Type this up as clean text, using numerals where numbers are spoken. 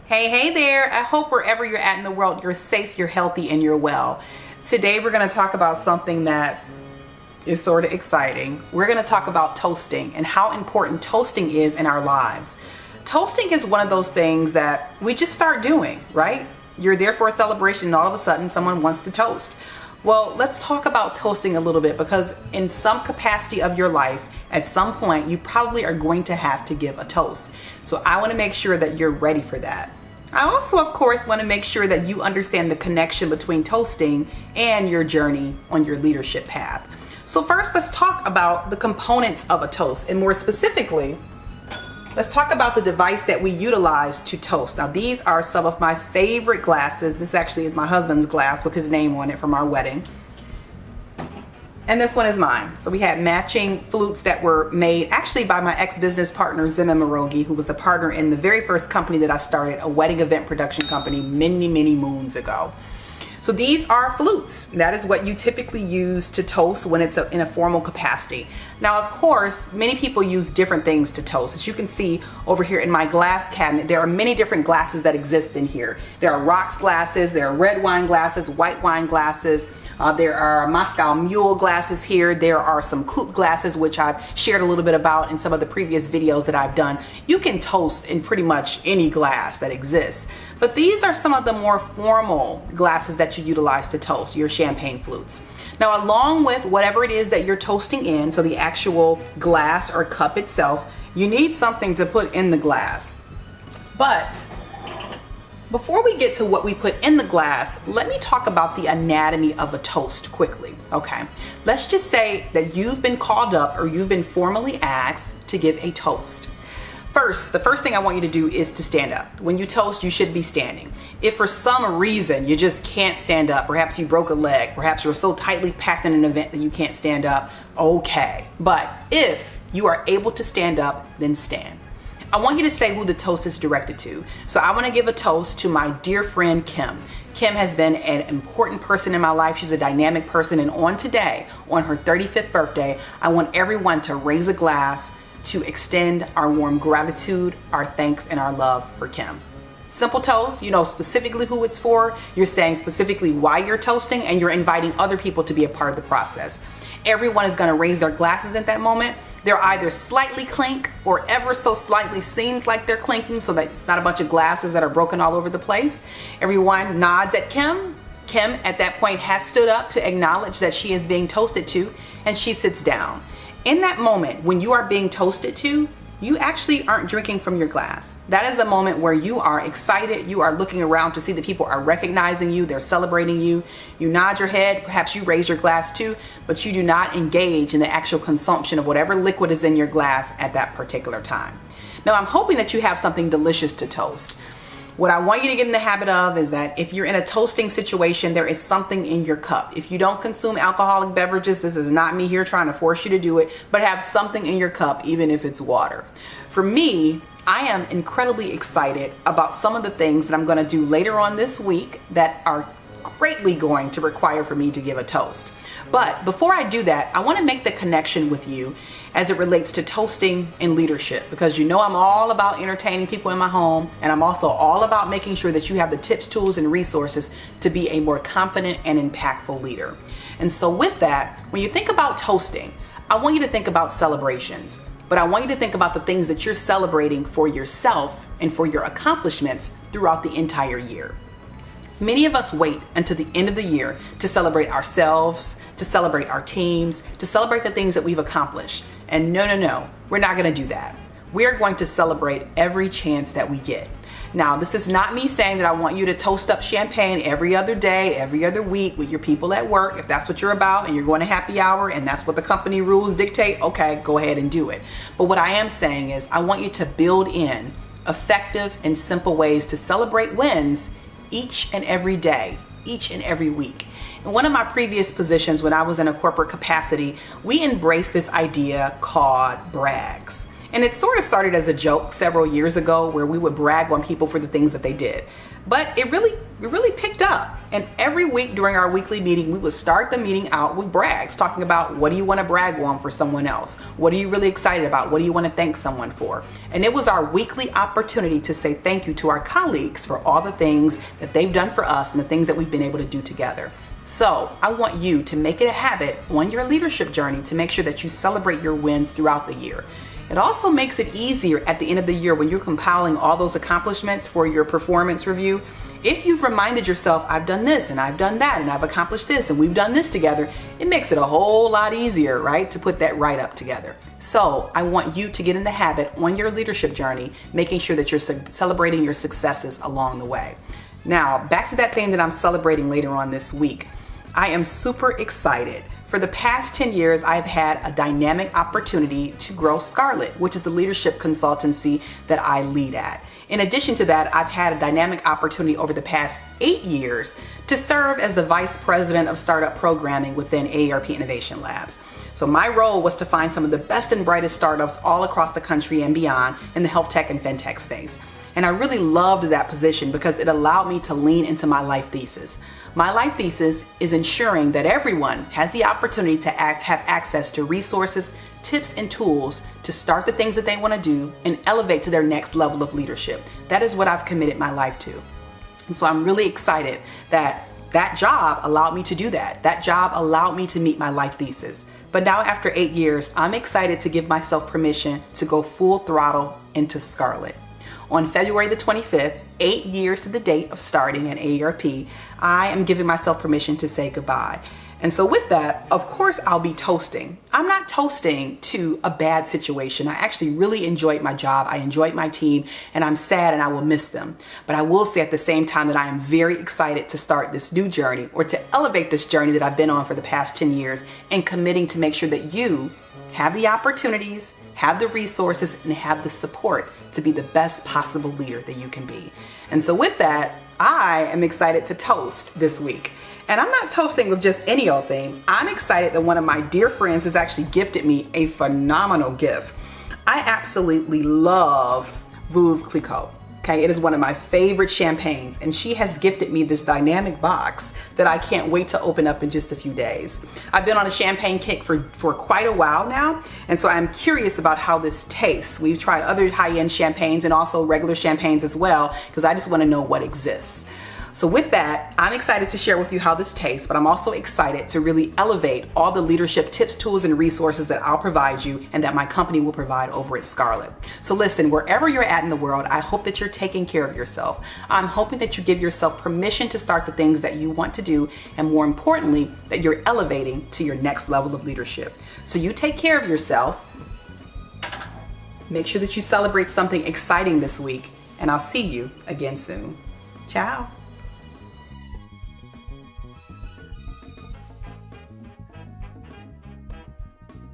Hey there. I hope wherever you're at in the world, you're safe, you're healthy, and you're well. Today, we're going to talk about something that is sort of exciting. We're going to talk about toasting and how important toasting is in our lives. Toasting is one of those things that we just start doing, right? You're there for a celebration and all of a sudden someone wants to toast. Well, let's talk about toasting a little bit, because in some capacity of your life, at some point, you probably are going to have to give a toast. So I want to make sure that you're ready for that. I also, of course, want to make sure that you understand the connection between toasting and your journey on your leadership path. So first, let's talk about the components of a toast, and more specifically, let's talk about the device that we utilize to toast. Now, these are some of my favorite glasses. This actually is my husband's glass with his name on it from our wedding. And this one is mine. So we had matching flutes that were made actually by my ex-business partner, Zima Morogi, who was the partner in the very first company that I started, a wedding event production company, many moons ago. So these are flutes. That is what you typically use to toast when it's in a formal capacity. Now, of course, many people use different things to toast. As you can see over here in my glass cabinet, there are many different glasses that exist in here. There are rocks glasses, there are red wine glasses, white wine glasses. There are Moscow Mule glasses here. There are some coupe glasses, which I've shared a little bit about in some of the previous videos that I've done. You can toast in pretty much any glass that exists. But these are some of the more formal glasses that you utilize to toast, your champagne flutes. Now, along with whatever it is that you're toasting in, so the actual glass or cup itself, you need something to put in the glass. But before we get to what we put in the glass, let me talk about the anatomy of a toast quickly, okay? Let's just say that you've been called up or you've been formally asked to give a toast. First, the first thing I want you to do is to stand up. When you toast, you should be standing. If for some reason you just can't stand up, perhaps you broke a leg, perhaps you're so tightly packed in an event that you can't stand up, okay. But if you are able to stand up, then stand. I want you to say who the toast is directed to. So I want to give a toast to my dear friend, Kim. Kim has been an important person in my life. She's a dynamic person. And on today, on her 35th birthday, I want everyone to raise a glass to extend our warm gratitude, our thanks, and our love for Kim. Simple toast, you know specifically who it's for. You're saying specifically why you're toasting, and you're inviting other people to be a part of the process. Everyone is going to raise their glasses at that moment. They're either slightly clink or ever so slightly seems like they're clinking, so that it's not a bunch of glasses that are broken all over the place. Everyone nods at Kim. Kim at that point has stood up to acknowledge that she is being toasted to, and she sits down. In that moment, when you are being toasted to, you actually aren't drinking from your glass. That is a moment where you are excited. You are looking around to see that people are recognizing you. They're celebrating you. You nod your head. Perhaps you raise your glass too, but you do not engage in the actual consumption of whatever liquid is in your glass at that particular time. Now, I'm hoping that you have something delicious to toast. What I want you to get in the habit of is that if you're in a toasting situation, there is something in your cup. If you don't consume alcoholic beverages, this is not me here trying to force you to do it, but have something in your cup, even if it's water. For me, I am incredibly excited about some of the things that I'm going to do later on this week that are greatly going to require for me to give a toast. But before I do that, I want to make the connection with you as it relates to toasting and leadership, because you know I'm all about entertaining people in my home, and I'm also all about making sure that you have the tips, tools, and resources to be a more confident and impactful leader. And so with that, when you think about toasting, I want you to think about celebrations, but I want you to think about the things that you're celebrating for yourself and for your accomplishments throughout the entire year. Many of us wait until the end of the year to celebrate ourselves, to celebrate our teams, to celebrate the things that we've accomplished. And no, we're not going to do that. We're going to celebrate every chance that we get. Now, this is not me saying that I want you to toast up champagne every other day, every other week with your people at work. If that's what you're about and you're going to happy hour and that's what the company rules dictate, okay, go ahead and do it. But what I am saying is I want you to build in effective and simple ways to celebrate wins each and every day, each and every week. In one of my previous positions when I was in a corporate capacity, we embraced this idea called brags. And it sort of started as a joke several years ago where we would brag on people for the things that they did. But it really picked up. And every week during our weekly meeting, we would start the meeting out with brags, talking about what do you want to brag on for someone else? What are you really excited about? What do you want to thank someone for? And it was our weekly opportunity to say thank you to our colleagues for all the things that they've done for us and the things that we've been able to do together. So I want you to make it a habit on your leadership journey to make sure that you celebrate your wins throughout the year. It also makes it easier at the end of the year when you're compiling all those accomplishments for your performance review. If you've reminded yourself, I've done this and I've done that and I've accomplished this and we've done this together, it makes it a whole lot easier, right, to put that write up together. So I want you to get in the habit on your leadership journey, making sure that you're celebrating your successes along the way. Now, back to that thing that I'm celebrating later on this week. I am super excited. For the past 10 years, I've had a dynamic opportunity to grow Scarlett, which is the leadership consultancy that I lead at. In addition to that, I've had a dynamic opportunity over the past 8 years to serve as the Vice President of Startup Programming within AARP Innovation Labs. So my role was to find some of the best and brightest startups all across the country and beyond in the health tech and fintech space. And I really loved that position because it allowed me to lean into my life thesis. My life thesis is ensuring that everyone has the opportunity to have access to resources, tips, and tools to start the things that they want to do and elevate to their next level of leadership. That is what I've committed my life to. And so I'm really excited that that job allowed me to do that. That job allowed me to meet my life thesis. But now after 8 years, I'm excited to give myself permission to go full throttle into Scarlett. On February the 25th, 8 years to the date of starting at AARP, I am giving myself permission to say goodbye. And so with that, of course, I'll be toasting. I'm not toasting to a bad situation. I actually really enjoyed my job. I enjoyed my team, and I'm sad and I will miss them. But I will say at the same time that I am very excited to start this new journey, or to elevate this journey that I've been on for the past 10 years, and committing to make sure that you have the opportunities, have the resources, and have the support to be the best possible leader that you can be. And so with that, I am excited to toast this week. And I'm not toasting with just any old thing. I'm excited that one of my dear friends has actually gifted me a phenomenal gift. I absolutely love Veuve Clicquot. Okay, it is one of my favorite champagnes, and she has gifted me this dynamic box that I can't wait to open up in just a few days. I've been on a champagne kick for quite a while now, and so I'm curious about how this tastes. We've tried other high-end champagnes and also regular champagnes as well, because I just want to know what exists. So with that, I'm excited to share with you how this tastes, but I'm also excited to really elevate all the leadership tips, tools, and resources that I'll provide you and that my company will provide over at Scarlett. So listen, wherever you're at in the world, I hope that you're taking care of yourself. I'm hoping that you give yourself permission to start the things that you want to do, and more importantly, that you're elevating to your next level of leadership. So you take care of yourself. Make sure that you celebrate something exciting this week, and I'll see you again soon. Ciao.